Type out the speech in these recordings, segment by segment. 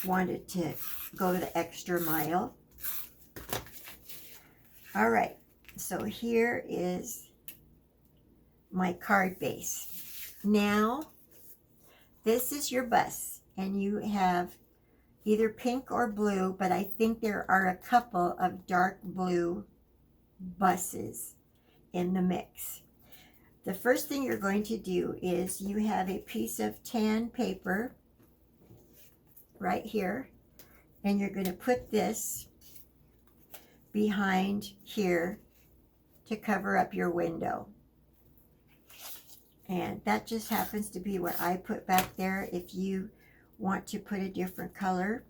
wanted to go the extra mile. All right, so here is my card base. Now, this is your bus, and you have either pink or blue, but I think there are a couple of dark blue buses in the mix. The first thing you're going to do is you have a piece of tan paper right here, and you're going to put this behind here to cover up your window. And that just happens to be what I put back there. If you want to put a different color,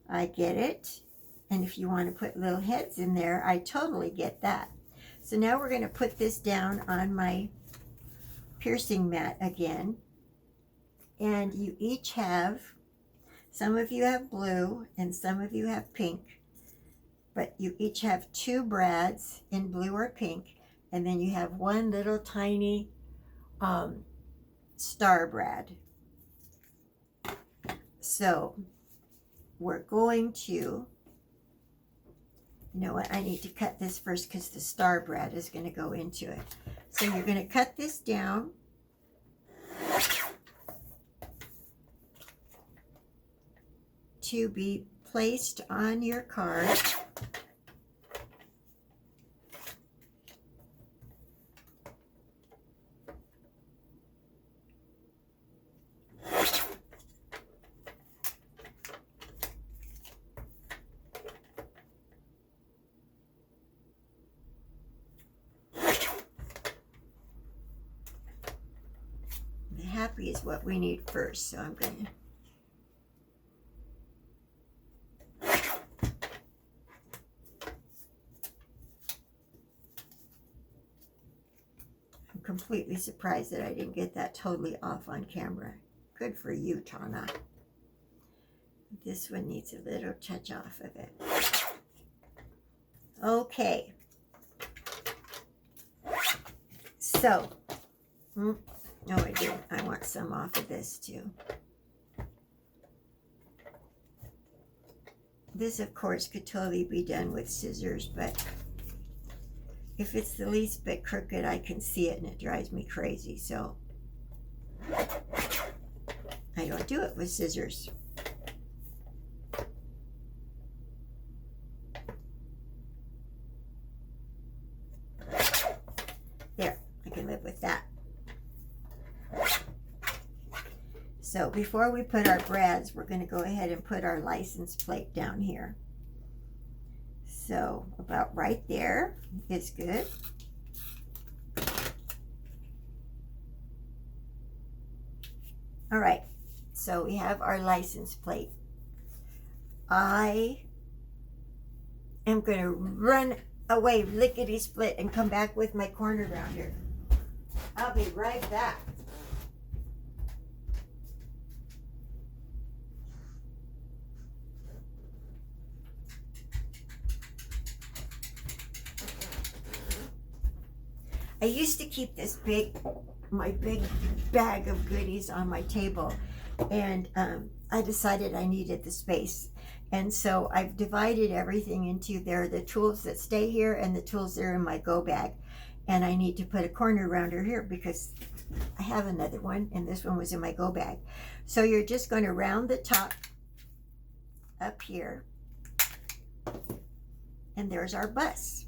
I get it. And if you want to put little heads in there, I totally get that. So now we're going to put this down on my piercing mat again. And you each have, some of you have blue and some of you have pink, but you each have 2 brads in blue or pink, and then you have one little tiny star brad. So we're going to, you know what, I need to cut this first because the star brad is going to go into it. So you're going to cut this down. To be placed on your card. The happy is what we need first, so I'm going to completely surprised that I didn't get that totally off on camera. Good for you, Tana. This one needs a little touch off of it. Okay. So, no I didn't. I want some off of this too. This, of course, could totally be done with scissors, but if it's the least bit crooked, I can see it and it drives me crazy. So I don't do it with scissors. There, I can live with that. So before we put our brads, we're going to go ahead and put our license plate down here. So about right there is good. All right, so we have our license plate. I am going to run away lickety-split and come back with my corner rounder. I'll be right back. I used to keep this my big bag of goodies on my table, and I decided I needed the space. And so I've divided everything into the tools that stay here and the tools that are in my go bag. And I need to put a corner rounder here because I have another one, and this one was in my go bag. So you're just going to round the top up here, and there's our bus.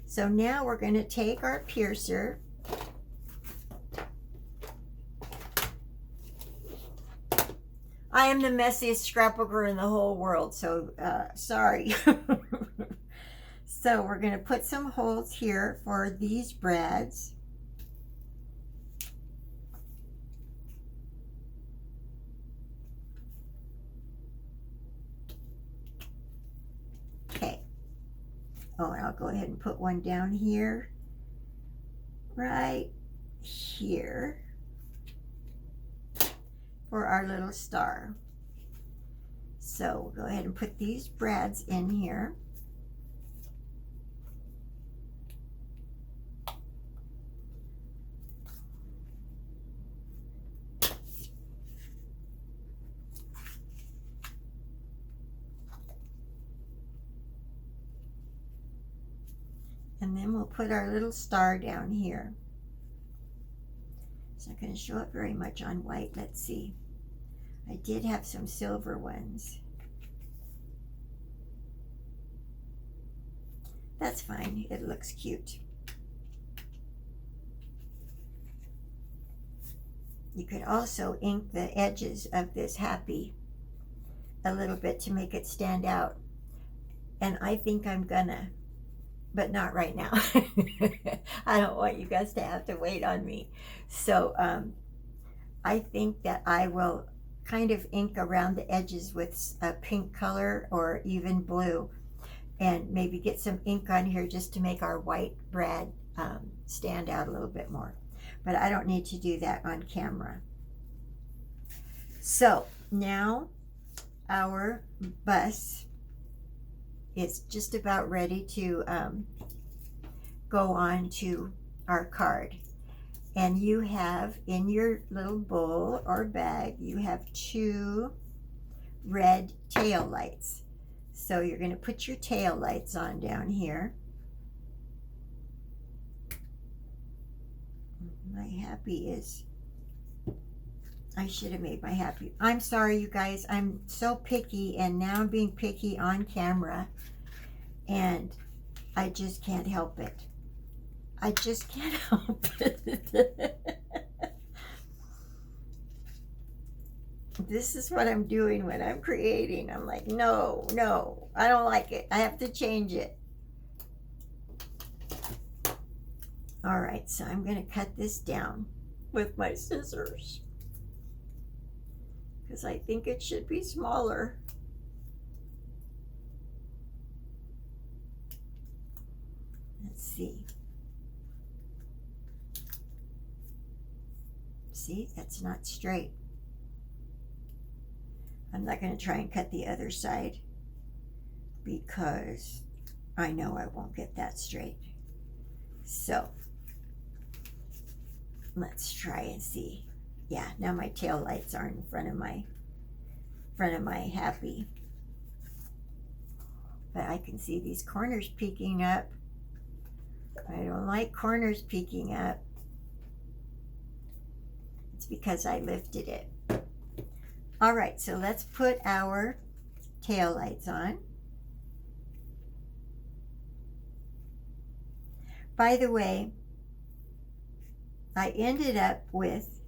So now we're going to take our piercer, I am the messiest scrapbooker in the whole world, so sorry. So we're going to put some holes here for these brads. Okay. Oh, and I'll go ahead and put one down here, right here, for our little star. So we'll go ahead and put these brads in here. And then we'll put our little star down here. It's not going to show up very much on white. Let's see. I did have some silver ones. That's fine. It looks cute. You could also ink the edges of this happy a little bit to make it stand out. And I think I'm gonna, but not right now. I don't want you guys to have to wait on me. So I think that I will kind of ink around the edges with a pink color or even blue, and maybe get some ink on here just to make our white brad stand out a little bit more. But I don't need to do that on camera. So now our bus is just about ready to go on to our card. And you have in your little bowl or bag, you have 2 red tail lights. So you're going to put your tail lights on down here. My happy is, I should have made my happy. I'm sorry, you guys. I'm so picky, and now I'm being picky on camera, and I just can't help it. I just can't help it. This is what I'm doing when I'm creating. I'm like, no, I don't like it. I have to change it. All right, so I'm going to cut this down with my scissors because I think it should be smaller. Let's see. See, that's not straight. I'm not going to try and cut the other side because I know I won't get that straight. So let's try and see. Yeah, now my tail lights are in front of my happy. But I can see these corners peeking up. I don't like corners peeking up. It's because I lifted it. All right, so let's put our tail lights on. By the way, I ended up with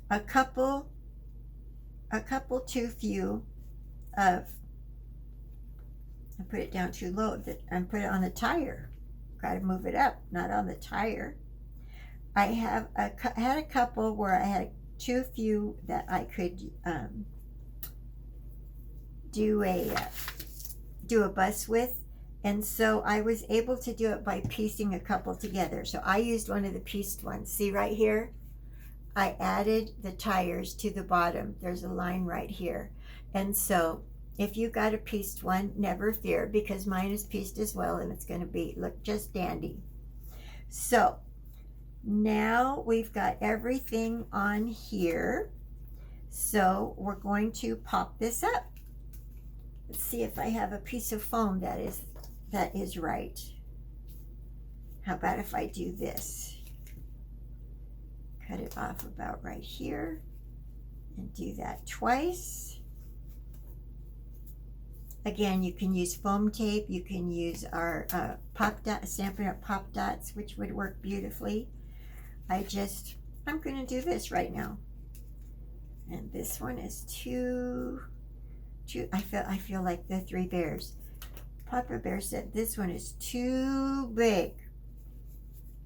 a couple too few of, I put it down too low, and put it on the tire. Got to move it up, not on the tire. I had a couple where I had too few that I could do a bus with, and so I was able to do it by piecing a couple together. So I used one of the pieced ones. See right here? I added the tires to the bottom. There's a line right here. And so if you got a pieced one, never fear, because mine is pieced as well, and it's going to look just dandy. So now we've got everything on here. So we're going to pop this up. Let's see if I have a piece of foam that is right. How about if I do this? Cut it off about right here and do that twice. Again, you can use foam tape. You can use our pop dot, Stampin' Up! Pop Dots, which would work beautifully. I'm going to do this right now. And this one is too, I feel like the Three Bears. Papa Bear said this one is too big.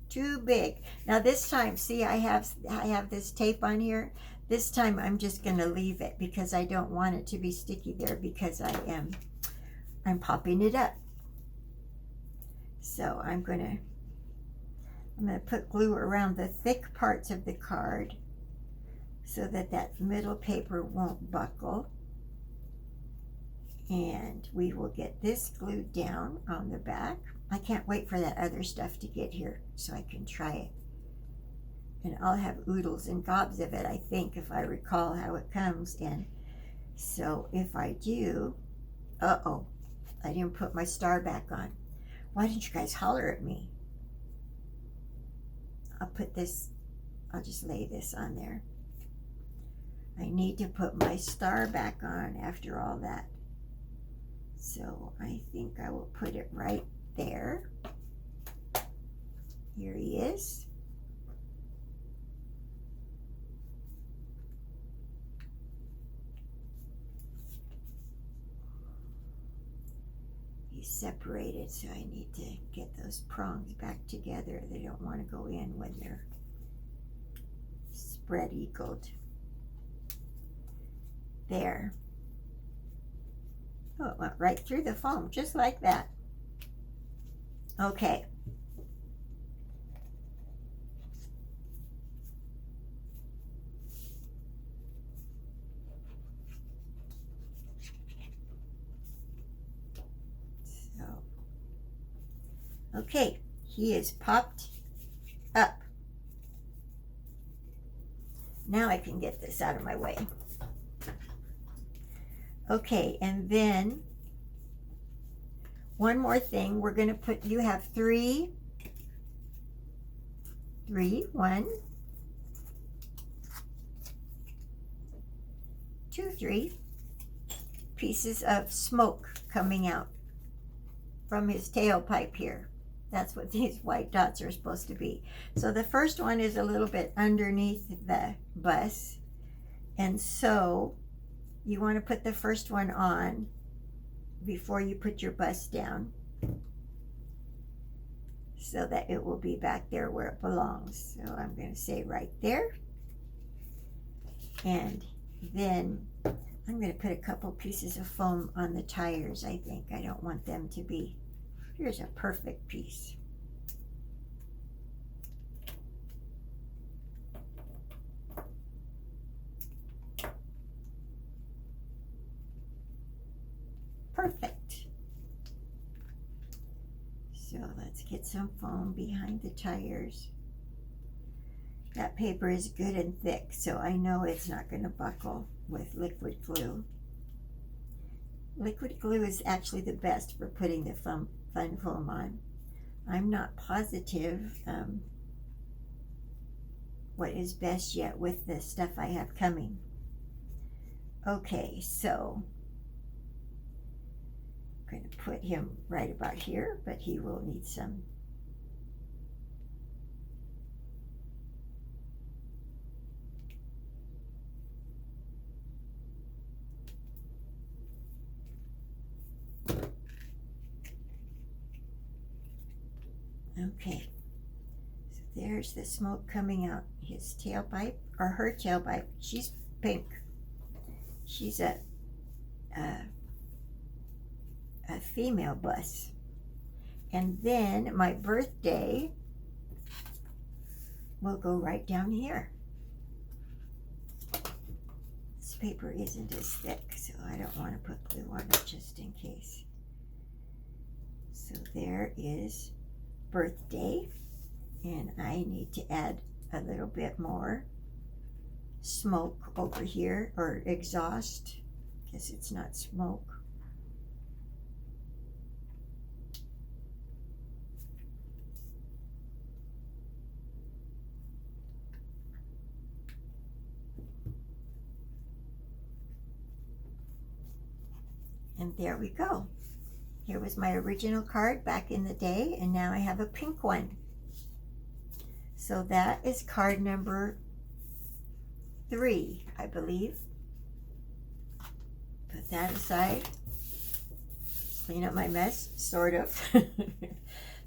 Too big. Now this time, see, I have this tape on here. This time I'm just going to leave it because I don't want it to be sticky there because I'm popping it up. So I'm going to put glue around the thick parts of the card so that middle paper won't buckle. And we will get this glued down on the back. I can't wait for that other stuff to get here so I can try it. And I'll have oodles and gobs of it, I think, if I recall how it comes in. So if I do, uh-oh, I didn't put my star back on. Why didn't you guys holler at me? I'll just lay this on there. I need to put my star back on after all that. So I think I will put it right there. Here he is. He's separated, so I need to get those prongs back together. They don't want to go in when they're spread eagled. There. Oh, it went right through the foam, just like that. Okay. So, okay, he is popped up. Now I can get this out of my way. Okay, and then one more thing, we're going to put, you have three, 1, 2, 3 pieces of smoke coming out from his tailpipe here. That's what these white dots are supposed to be. So the first one is a little bit underneath the bus, and so you want to put the first one on before you put your bus down so that it will be back there where it belongs. So I'm going to say right there. And then I'm going to put a couple pieces of foam on the tires, I think. I don't want them to be, here's a perfect piece. Perfect. So let's get some foam behind the tires. That paper is good and thick, so I know it's not going to buckle with liquid glue. Liquid glue is actually the best for putting the fun foam on. I'm not positive what is best yet with the stuff I have coming. Okay, so I'm going to put him right about here, but he will need some. Okay, so there's the smoke coming out his tailpipe, or her tailpipe. She's pink. She's a female bus. And then my birthday will go right down here. This paper isn't as thick, so I don't want to put glue on it just in case. So there is birthday, and I need to add a little bit more smoke over here, or exhaust. Guess it's not smoke. And there we go. Here was my original card back in the day, and now I have a pink one. So that is card number 3, I believe. Put that aside. Clean up my mess, sort of.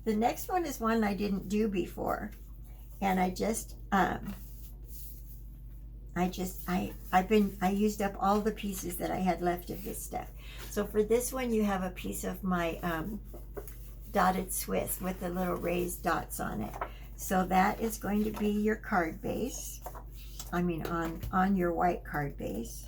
The next one is one I didn't do before, and I used up all the pieces that I had left of this stuff. So for this one, you have a piece of my dotted Swiss with the little raised dots on it. So that is going to be your card base. I mean, on your white card base.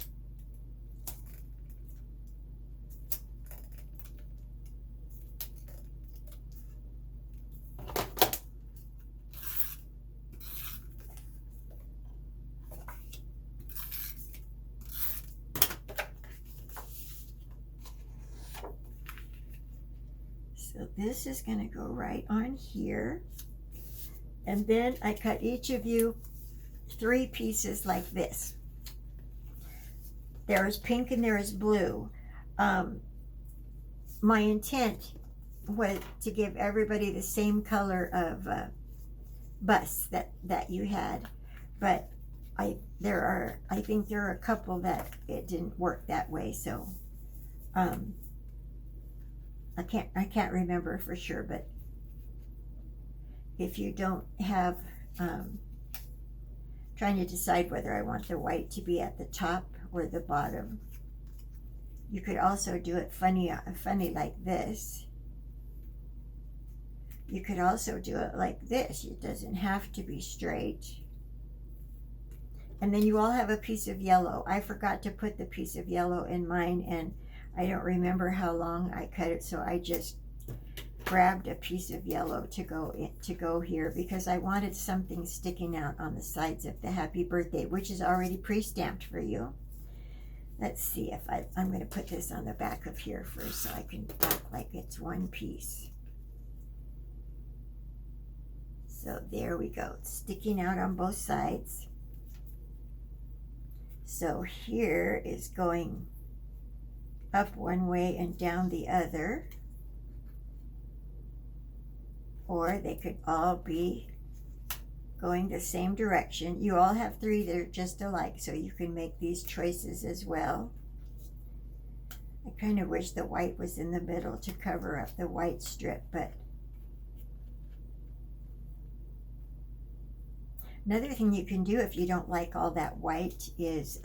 So this is going to go right on here. And then I cut each of you 3 pieces like this. There is pink and there is blue. My intent was to give everybody the same color of bust that you had, but I think there are a couple that it didn't work that way. So I can't remember for sure, but if you don't have trying to decide whether I want the white to be at the top or the bottom. You could also do it funny like this. You could also do it like this. It doesn't have to be straight. And then you all have a piece of yellow. I forgot to put the piece of yellow in mine, and I don't remember how long I cut it, so I just grabbed a piece of yellow to go here because I wanted something sticking out on the sides of the happy birthday, which is already pre-stamped for you. Let's see if I'm going to put this on the back of here first so I can act like it's one piece. So there we go. It's sticking out on both sides. So here is going up one way and down the other. Or they could all be going the same direction. You all have 3 that are just alike, so you can make these choices as well. I kind of wish the white was in the middle to cover up the white strip, but another thing you can do if you don't like all that white is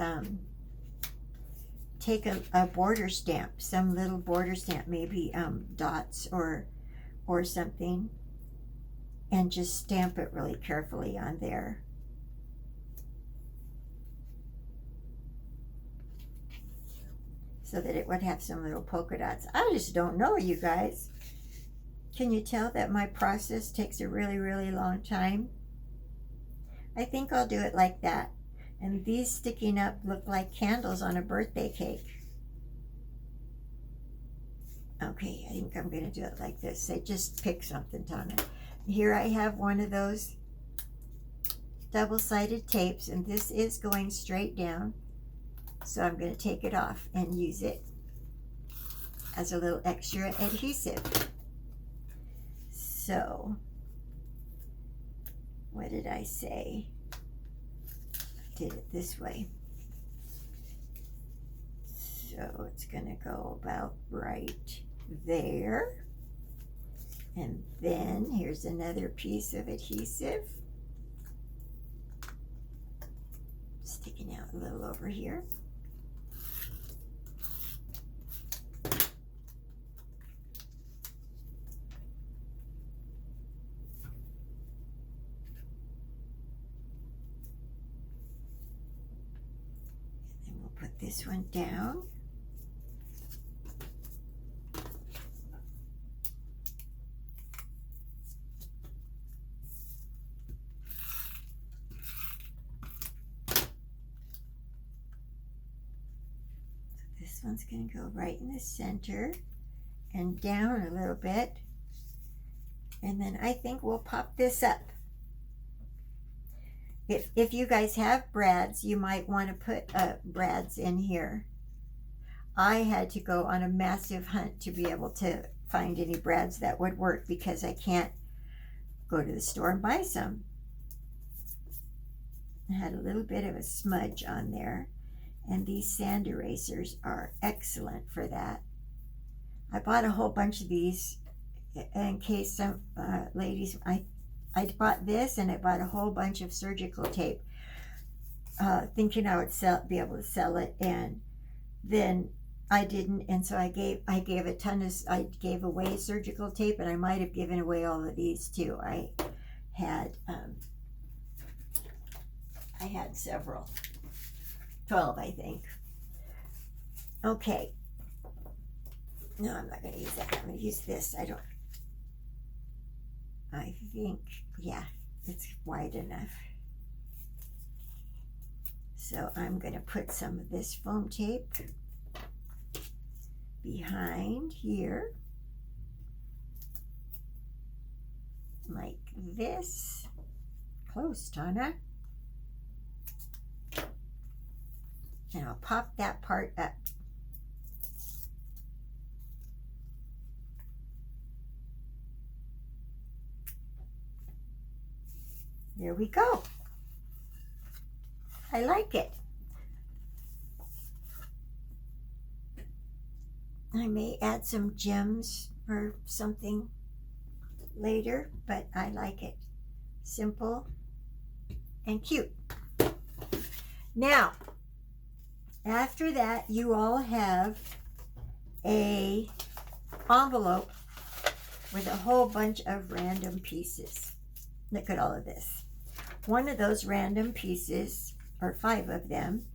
take a border stamp, some little border stamp, maybe dots or something, and just stamp it really carefully on there. So that it would have some little polka dots. I just don't know, you guys. Can you tell that my process takes a really, really long time? I think I'll do it like that. And these sticking up look like candles on a birthday cake. Okay, I think I'm going to do it like this. Say, just pick something, Tana. Here I have one of those double-sided tapes, and this is going straight down. So I'm going to take it off and use it as a little extra adhesive. So, what did I say? I did it this way. So it's going to go about right there. And then here's another piece of adhesive sticking out a little over here. And then we'll put this one down. This one's going to go right in the center and down a little bit. And then I think we'll pop this up. If you guys have brads, you might want to put brads in here. I had to go on a massive hunt to be able to find any brads that would work because I can't go to the store and buy some. I had a little bit of a smudge on there. And these sand erasers are excellent for that. I bought a whole bunch of these in case some ladies, I bought this and I bought a whole bunch of surgical tape thinking I would be able to sell it, and then I didn't, and so I gave I gave away surgical tape, and I might have given away all of these too. I had several. 12, I think. Okay. No, I'm not going to use that. I'm going to use this. I think, yeah, it's wide enough. So I'm going to put some of this foam tape behind here. like this. Close, Donna. And I'll pop that part up. There we go. I like it. I may add some gems or something later, but I like it. Simple and cute. Now, after that, you all have a envelope with a whole bunch of random pieces. Look at all of this. One of those random pieces, or 5 of them,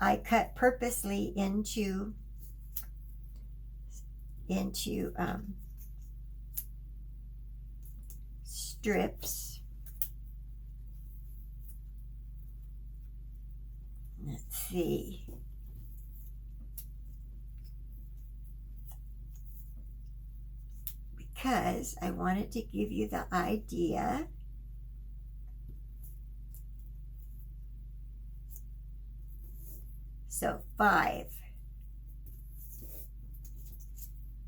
I cut purposely into strips. Let's see. Because I wanted to give you the idea so 5.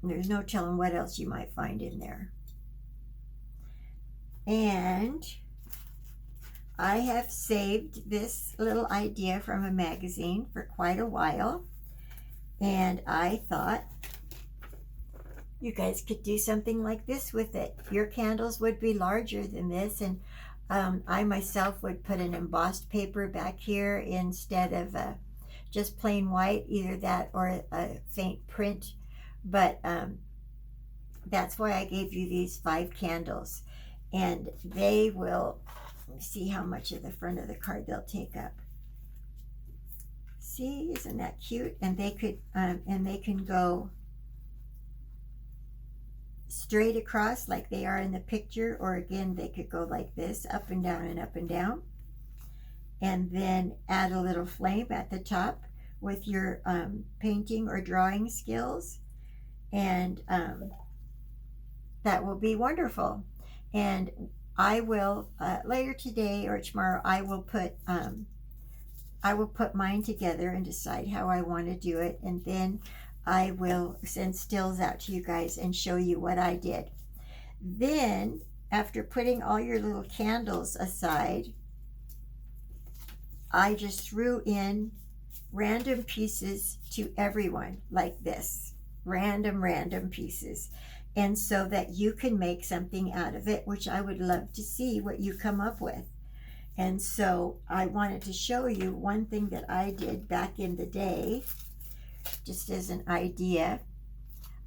There's no telling what else you might find in there. And I have saved this little idea from a magazine for quite a while. And I thought you guys could do something like this with it. Your candles would be larger than this. And I myself would put an embossed paper back here instead of just plain white, either that or a faint print. But that's why I gave you these 5 candles, and they will, see how much of the front of the card they'll take up. See, isn't that cute? And they can go straight across like they are in the picture, or again, they could go like this, up and down and up and down, and then add a little flame at the top with your painting or drawing skills. And that will be wonderful. And I will later today or tomorrow, I will put mine together and decide how I want to do it, and then I will send stills out to you guys and show you what I did. Then, after putting all your little candles aside, I just threw in random pieces to everyone like this. Random pieces, and so that you can make something out of it, which I would love to see what you come up with. And so I wanted to show you one thing that I did back in the day, just as an idea.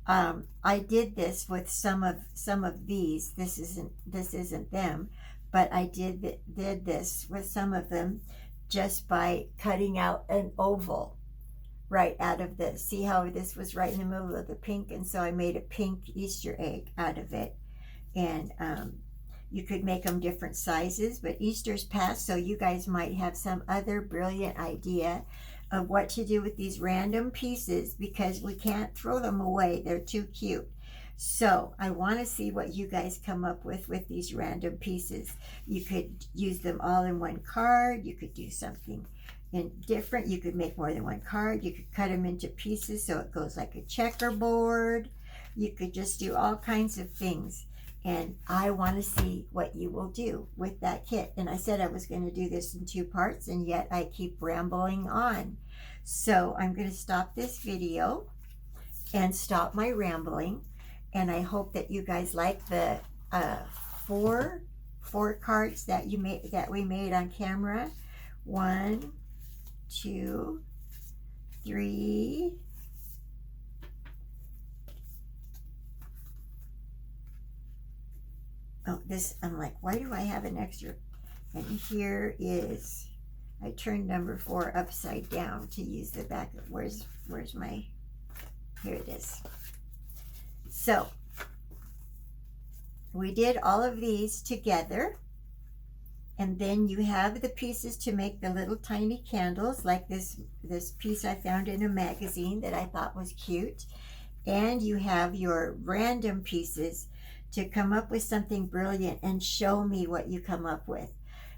I did this with some of these. This isn't them, but I did this with some of them just by cutting out an oval right out of this. See how this was right in the middle of the pink, and so I made a pink Easter egg out of it. And you could make them different sizes, but Easter's passed, so you guys might have some other brilliant idea of what to do with these random pieces, because we can't throw them away. They're too cute. So I want to see what you guys come up with these random pieces. You could use them all in one card. You could do something different. You could make more than one card. You could cut them into pieces so it goes like a checkerboard. You could just do all kinds of things, and I want to see what you will do with that kit. And I said I was going to do this in 2 parts, and yet I keep rambling on. So I'm going to stop this video and stop my rambling, and I hope that you guys like the four cards that we made on camera. 1, 2, 3, oh, this, I'm like, why do I have an extra? And here is, I turned number 4 upside down to use the back of, where's my, here it is. So we did all of these together. And then you have the pieces to make the little tiny candles, like this piece I found in a magazine that I thought was cute. And you have your random pieces to come up with something brilliant and show me what you come up with.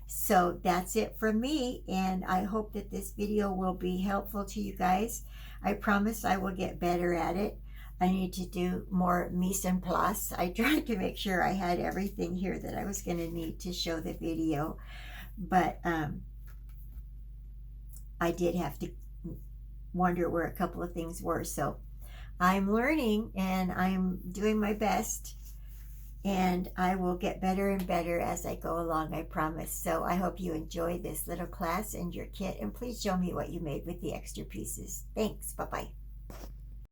So that's it from me, and I hope that this video will be helpful to you guys. I promise I will get better at it. I need to do more mise en place. I tried to make sure I had everything here that I was going to need to show the video, but I did have to wonder where a couple of things were. So I'm learning and I'm doing my best, and I will get better and better as I go along, I promise. So I hope you enjoyed this little class and your kit, and please show me what you made with the extra pieces. Thanks. Bye-bye.